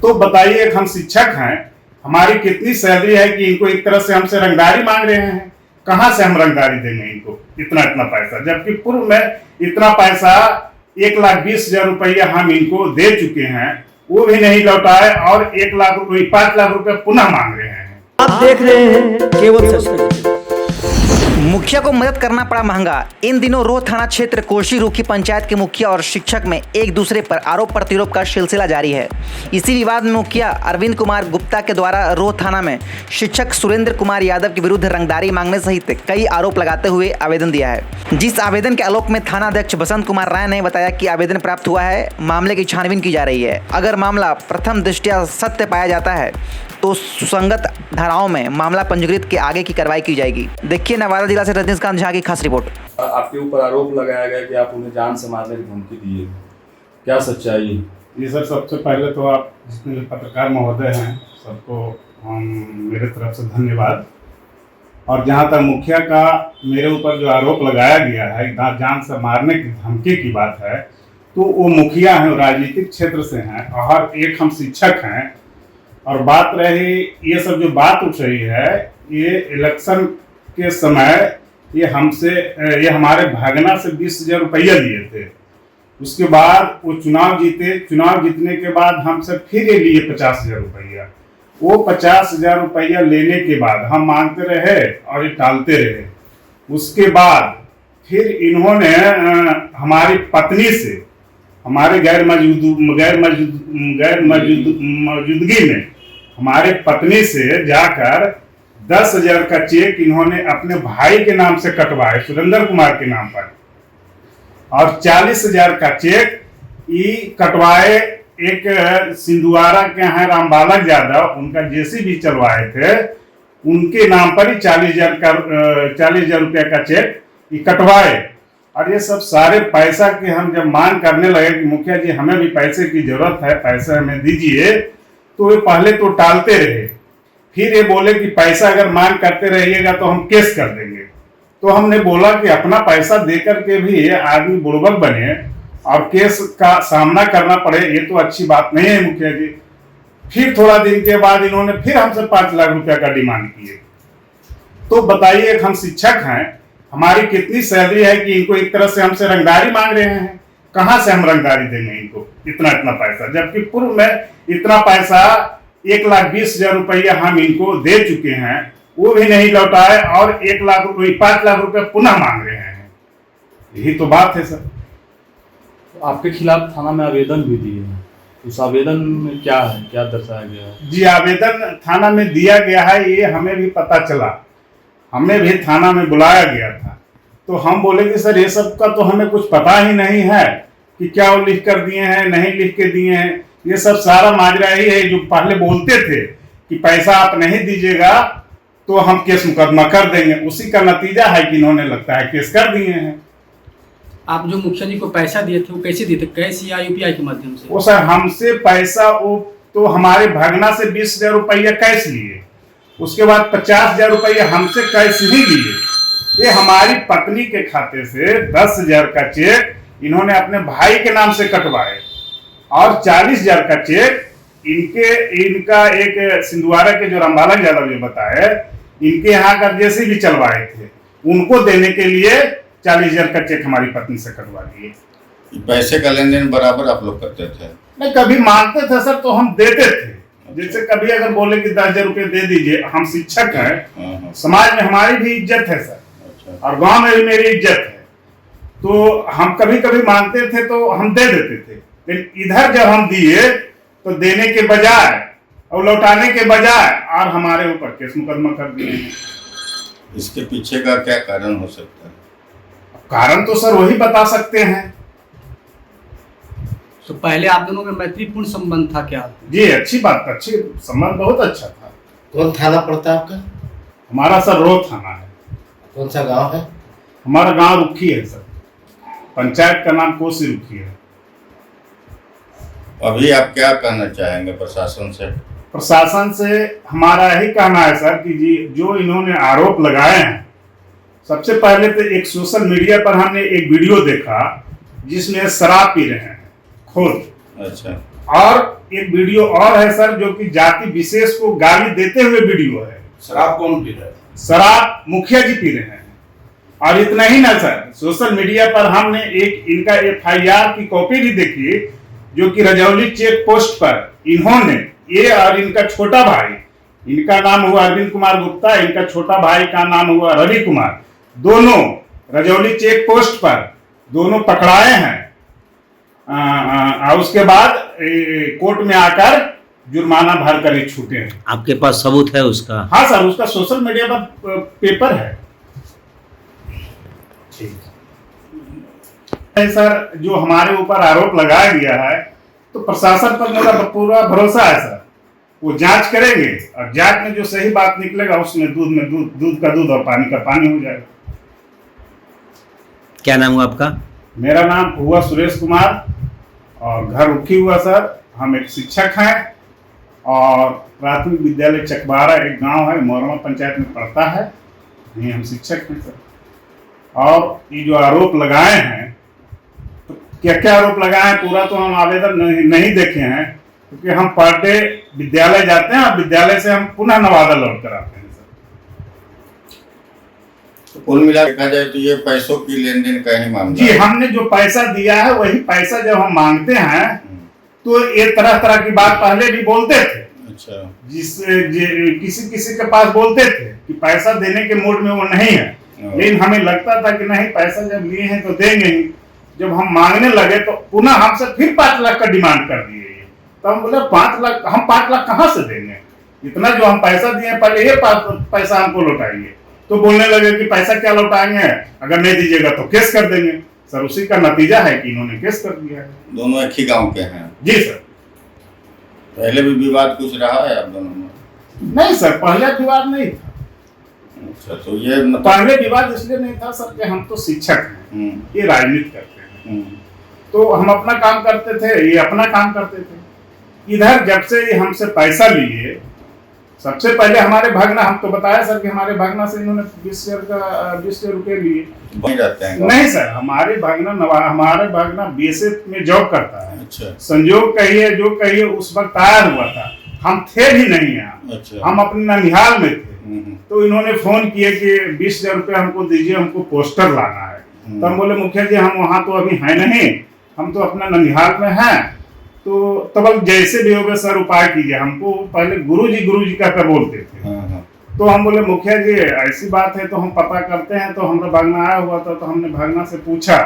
तो बताइए, हम शिक्षक हैं, हमारी कितनी सैलरी है कि इनको एक तरह से हमसे रंगदारी मांग रहे हैं। कहां से हम रंगदारी देंगे इनको इतना पैसा, जबकि पूर्व में इतना पैसा 1,20,000 रुपया हम इनको दे चुके हैं, वो भी नहीं लौटाए और 5 लाख रुपए पुनः मांग रहे हैं। आप देख रहे हैं केवल सच। मुखिया को मदद करना पड़ा महंगा। इन दिनों रोह थाना क्षेत्र कोशी रूखी पंचायत के मुखिया और शिक्षक में एक दूसरे पर आरोप प्रत्यारोप का सिलसिला जारी है। इसी विवाद में मुखिया अरविंद कुमार गुप्ता के द्वारा रोह थाना में शिक्षक सुरेंद्र कुमार यादव के विरुद्ध रंगदारी मांगने सहित कई आरोप लगाते हुए आवेदन दिया है। जिस आवेदन के आलोक में थाना अध्यक्ष बसंत कुमार राय ने बताया कि आवेदन प्राप्त हुआ है, मामले की छानबीन की जा रही है। अगर मामला प्रथम दृष्टया सत्य पाया जाता है तो सुसंगत धाराओं में मामला पंजीकृत के आगे की कार्रवाई की जाएगी। देखिए नवादा जिला से रजनीकांत झा की खास रिपोर्ट। आपके ऊपर आरोप लगाया गया कि आप उन्हें जान से मारने की धमकी दिए, क्या सच्चाई है? जी सर, सबसे पहले तो आप जितने पत्रकार महोदय हैं सबको मेरे तरफ से धन्यवाद। और जहाँ तक मुखिया का मेरे ऊपर जो आरोप लगाया गया है जान से मारने की धमकी की बात है, तो वो मुखिया हैं, राजनीतिक क्षेत्र से हैं और एक हम शिक्षक हैं। और बात रही ये सब जो बात उठ रही है, ये इलेक्शन के समय ये हमारे भागना से 20,000 रुपया लिए थे। उसके बाद वो चुनाव जीते, चुनाव जीतने के बाद हमसे फिर ये लिए 50,000 रुपया। वो 50,000 रुपया लेने के बाद हम मांगते रहे और ये टालते रहे। उसके बाद फिर इन्होंने हमारी पत्नी से हमारे गैर मौजूदगी में हमारे पत्नी से जाकर 10,000 का चेक इन्होंने अपने भाई के नाम से कटवाए, सुरेंद्र कुमार के नाम पर, और 40,000 का चेक कटवाए एक सिंधुआरा के हैं रामबालक यादव, उनका जेसीबी चलवाए थे, उनके नाम पर ही 40,000 रुपया का चेक कटवाए। और ये सब सारे पैसा के हम जब मांग करने लगे कि मुखिया जी हमें भी पैसे की जरूरत है, पैसा हमें दीजिए, तो ये पहले तो टालते रहे। फिर ये बोले कि पैसा अगर मांग करते रहिएगा तो हम केस कर देंगे। तो हमने बोला कि अपना पैसा देकर के भी आदमी बुड़बक बने और केस का सामना करना पड़े, ये तो अच्छी बात नहीं है मुखिया जी। फिर थोड़ा दिन के बाद इन्होंने फिर हमसे 5 लाख रुपया का डिमांड किए। तो बताइए, हम शिक्षक हैं, हमारी कितनी सैलरी है कि इनको एक तरह से हमसे रंगदारी मांग रहे हैं। कहां से हम रंगदारी देंगे इनको इतना पैसा, जबकि पूर्व में इतना पैसा 1,20,000 रुपया हम इनको दे चुके हैं, वो भी नहीं लौटाए और 5 लाख रुपए पुनः मांग रहे हैं। यही तो बात है सर। तो आपके खिलाफ थाना में आवेदन भी दिए हैं, उस आवेदन में क्या है, क्या दर्शाया गया है? जी, आवेदन थाना में दिया गया है, ये हमें भी पता चला, हमें भी थाना में बुलाया गया था। तो हम बोले कि सर ये सब का तो हमें कुछ पता ही नहीं है कि क्या वो लिख कर दिए हैं, नहीं लिख के दिए हैं। ये सब सारा माजरा ही है। जो पहले बोलते थे कि पैसा आप नहीं दीजिएगा तो हम केस मुकदमा कर देंगे, उसी का नतीजा है कि इन्होंने लगता है केस कर दिए हैं। आप जो मुखिया जी को पैसा दिए थे वो कैसे दिए थे, कैश या यूपीआई के माध्यम से? वो सर हमसे पैसा वो तो हमारे भागना से 20,000 रुपया कैश लिए, उसके बाद 50,000 रुपया हमसे कैश ही लिए। ये हमारी पत्नी के खाते से 10,000 का चेक इन्होंने अपने भाई के नाम से कटवाए और 40,000 का चेक इनका एक सिंधुआरा के जो रामबालक यादव जो बताए, इनके यहाँ का जैसे भी चलवाए थे, उनको देने के लिए 40,000 का चेक हमारी पत्नी से कटवा दिए। पैसे का लेन देन बराबर आप लोग करते थे? नहीं, कभी मांगते थे सर तो हम देते थे। जैसे कभी अगर बोले कि 10,000 रुपये दे दीजिए, हम शिक्षक हैं, समाज में हमारी भी इज्जत है सर, और गांव में भी मेरी इज्जत है, तो हम कभी कभी मांगते थे तो हम दे देते थे। लेकिन इधर जब हम दिए तो देने के बजाय और लौटाने के बजाय और हमारे ऊपर केस मुकदमा कर दिए। इसके पीछे का क्या कारण हो सकता है? कारण तो सर वही बता सकते हैं। तो पहले आप दोनों में मैत्रीपूर्ण संबंध था क्या? जी, अच्छी बात, अच्छी संबंध बहुत अच्छा था। कौन थाना पड़ता है आपका? हमारा सर रोह थाना है। कौन सा गांव है? हमारा गांव रुखी है सर, पंचायत का नाम कोसी रुखी है। अभी आप क्या कहना चाहेंगे प्रशासन से? प्रशासन से हमारा यही कहना है सर कि जी जो इन्होंने आरोप लगाए हैं, सबसे पहले तो एक सोशल मीडिया पर हमने एक वीडियो देखा जिसमें शराब पी रहे हैं खुद। अच्छा। और एक वीडियो और है सर, जो कि जाति विशेष को गाली देते हुए वीडियो है। शराब कौन पी रहा है? शराब मुखिया जी पी रहे हैं। और इतना ही ना सर, सोशल मीडिया पर हमने एक इनका FIR की कॉपी भी देखी, जो कि रजौली चेक पोस्ट पर इन्होंने, ये और इनका छोटा भाई, इनका नाम हुआ अरविंद कुमार गुप्ता, इनका छोटा भाई का नाम हुआ रवि कुमार, दोनों रजौली चेक पोस्ट पर दोनों पकड़ाए हैं। उसके बाद कोर्ट में आकर जुर्माना भर कर ही छूटे हैं। आपके पास सबूत है उसका? हाँ सर, उसका सोशल मीडिया पर पेपर है। सर, जो हमारे ऊपर आरोप लगाया गया है, तो प्रशासन पर मेरा पूरा भरोसा है सर, वो जांच करेंगे और जांच में जो सही बात निकलेगा उसमें दूध का दूध और पानी का पानी हो जाएगा। क्या नाम हुआ आपका? मेरा नाम हुआ सुरेश कुमार और घर रुखी हुआ सर। हम एक शिक्षक हैं और प्राथमिक विद्यालय चकबारा एक गांव है, मोरमा पंचायत में पड़ता है, यहीं हम शिक्षक हैं सर। और ये जो आरोप लगाए हैं, तो क्या क्या आरोप लगाए हैं पूरा तो हम आवेदन नहीं देखे हैं, क्योंकि हम पर डे विद्यालय जाते हैं और विद्यालय से हम पुनः नवादा लौट कर आते हैं सर। तो कुल मिला देखा जाए तो ये पैसों की लेन देन का ही मामला जी, है। हमने जो पैसा दिया है वही पैसा जब हम मांगते हैं तो ये तरह तरह की बात पहले भी बोलते थे। अच्छा। किसी किसी के पास बोलते थे कि पैसा देने के मूड में वो नहीं है, लेकिन हमें लगता था कि नहीं, पैसा जब लिए हैं तो देंगे ही। जब हम मांगने लगे तो पुनः हमसे फिर 5 लाख का डिमांड कर दिए। तो हम बोले 5 लाख, हम 5 लाख कहाँ से देंगे? इतना जो हम पैसा दिए पहले ये पैसा हमको लौटाइए। तो बोलने लगे कि पैसा क्या लौटाएंगे, अगर नहीं दीजिएगा तो केस कर देंगे। सर, उसी का नतीजा है कि इन्होंने केस कर दिया है। दोनों एक ही गांव के हैं? जी सर। पहले भी विवाद कुछ रहा है आप दोनों में? नहीं सर, पहले विवाद नहीं था। अच्छा, तो ये मतलब पहले विवाद इसलिए नहीं था सर कि हम तो शिक्षक हैं, ये राजनीति करते हैं, तो हम अपना काम करते थे, ये अपना काम करते थे। इधर जब से ये हमसे पैसा लिए, सबसे पहले हमारे भागना, हम तो बताया सर कि हमारे भागना से इन्होंने 20,000 रुपये लिए। वहीं रहते हैं? नहीं सर, हमारे भागना BSF में जॉब करता है। अच्छा। संजोग कहिए जो कहिए, उस वक्त आया हुआ था, हम थे भी नहीं यहाँ। अच्छा। हम अपने ननिहाल में थे। तो इन्होंने फोन किए कि 20,000 रुपये हमको दीजिए, हमको पोस्टर लाना है। तो हम बोले मुखिया जी हम वहाँ तो अभी हैं नहीं, हम तो अपना ननिहाल में हैं, तो तब जैसे भी होगा सर उपाय कीजिए। हमको पहले गुरुजी कहकर बोलते थे। तो हम बोले मुखिया जी ऐसी बात है तो हम पता करते हैं। तो हमारा भागना आया हुआ था, तो हमने भागना से पूछा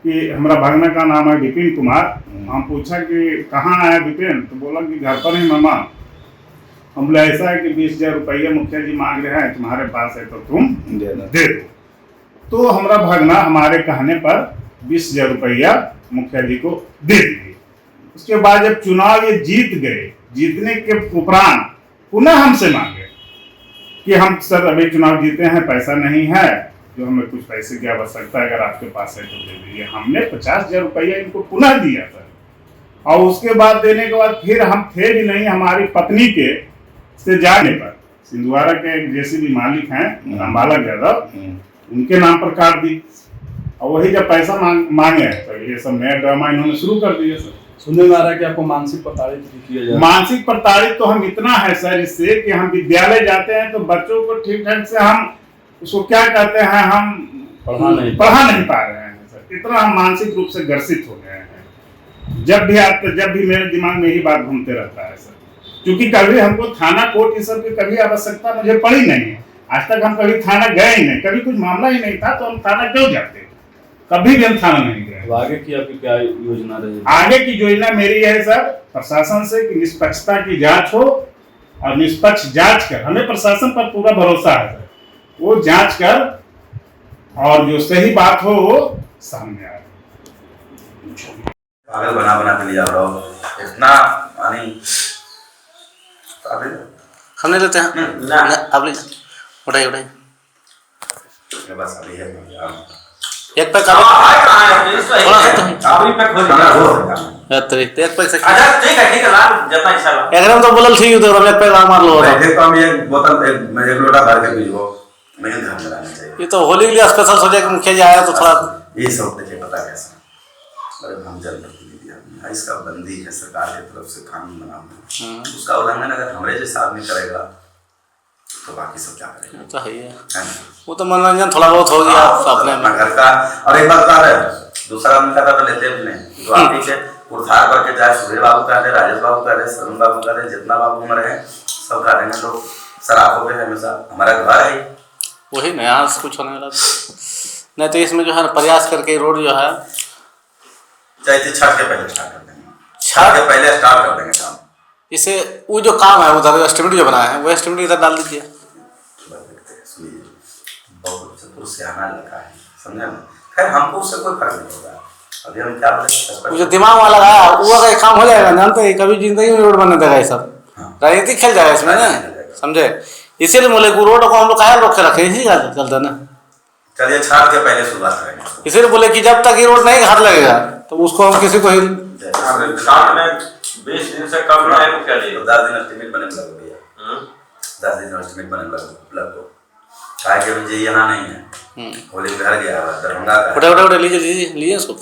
कि हमारा भागना का नाम है विपिन कुमार। हम पूछा कि कहाँ आया विपिन, तो बोला कि घर पर ही मामा। हम बोले ऐसा है कि 20,000 रुपया मुखिया जी मांग रहे हैं, तुम्हारे पास है तो तुम दे दो। तो हमारा भागना हमारे कहने पर 20,000 रुपया मुखिया जी को दे दिए। उसके बाद जब चुनाव ये जीत गए, जीतने के उपरांत पुनः हमसे मांगे कि हम सर अभी चुनाव जीते हैं, पैसा नहीं है, जो हमें कुछ पैसे की आवश्यकता है, अगर आपके पास है तो दे दीजिए। हमने 50,000 रुपया इनको पुनः दिया सर। और उसके बाद देने के बाद फिर हम थे भी नहीं, हमारी पत्नी के से जाने पर सिंधुआरा के एक JCB मालिक हैं रामबालक यादव, उनके नाम पर काट दी। और वही जब पैसा मांगे तो ये सब नया ड्रामा इन्होंने शुरू कर दिया सर। सुनने में आ रहा है कि आपको मानसिक प्रताड़ित भी किया जा रहा है। मानसिक प्रताड़ित तो हम इतना है सर इससे कि हम विद्यालय जाते हैं तो बच्चों को ठीक ढंग से हम उसको क्या कहते हैं, हम पढ़ा नहीं पा रहे हैं सर। इतना हम मानसिक रूप से ग्रसित हो गए हैं। जब भी मेरे दिमाग में यही बात घूमते रहता है सर, क्योंकि कभी हमको थाना कोर्ट ये सब की कभी आवश्यकता मुझे पड़ी नहीं है। आज तक हम कभी थाना गए ही नहीं, कभी कुछ मामला ही नहीं था तो हम थाना क्यों जाते? कभी भी हम थाना नहीं गए। तो आगे की आपकी क्या योजना रहेगी? आगे की योजना मेरी है सर प्रशासन से कि निष्पक्षता की जांच हो, और निष्पक्ष जांच कर, हमें प्रशासन पर पूरा भरोसा है सर, वो जांच कर और जो सही बात हो वो सामने आए। पागल बना के ले जा रहा हो इतना पानी हमने लेते हैं ना आप ले उठाइए बस अभी है एक पैक एक पैक से अच्छा ठीक है ला जितना इच्छा ला एकदम तो बोलल ठीक तो हम एक पैक मार लो बैठे तो हम एक बोतल एक लोटा भर के पीजो नहीं ध्यान देना चाहिए। ये तो होली के लिए स्पेशल सोचे कि मुखिया जी आया तो थोड़ा ये सब देखिए पता कैसा बड़े हम जनप्रतिनिधि आदमी हैं, इसका बंदी है, सरकार की तरफ से कानून बना हुआ है, उसका उल्लंघन अगर हमारे जैसा आदमी करेगा तो बाकी सब क्या करेगा? तो है ही है। है ना? वो तो मनोरंजन थोड़ा बहुत हो गया अपने अपना में। घर का। और एक बात कह रहे हैं, दूसरा आदमी का तो लेते भी नहीं, तो आप पीछे उद्धार करके चाहे सुधीर बाबू कह रहे, राजेश बाबू कह रहे, सरुण बाबू कह रहे, जितना बाबू में रहे सब कह रहे हैं, तो शराबों पे हमेशा हमारा घर है। वही ना, यहाँ से कुछ होने वाला नहीं। तो इसमें जो है ना प्रयास करके रोड जो है चाहे छठ के पहले स्टार्ट कर देंगे, छठ के पहले स्टार्ट कर देंगे काम। इसे वो जो काम है उधर एस्टिमेट जो बनाया है वो एस्टिमेट इधर डाल दीजिए। सुनिए, बहुत चतुर सियाना लड़का है, समझे ना? खैर हमको उससे कोई फर्क नहीं होगा। अभी हम क्या बोले, वो जो दिमाग वाला लगाया वो अगर काम हो जाएगा, जानते हैं कभी जिंदगी में रोड बनने देगा ये सब। राजनीति खेल जाएगा इसमें ना, समझे? इसीलिए बोले कि रोड को हम लोग काहे रोक के रखे, इसी का चलता ना। चलिए छठ के पहले शुरुआत करेंगे। इसीलिए बोले कि जब तक ये रोड नहीं हाथ लगेगा तो उसको हम किसी को ही साथ में 20 दिन से कम रहे मुखिया जी। 10 दिन एस्टिमेट बने लगे भैया, 10 दिन एस्टिमेट बने लगे। काहे के मुझे यहाँ नहीं है, होली घर गया हुआ दरभंगा का, उठे लीजिए इसको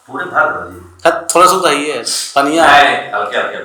पूरे भाग लो जी। थोड़ा सा तो है ही है, पनिया हल्के हल्के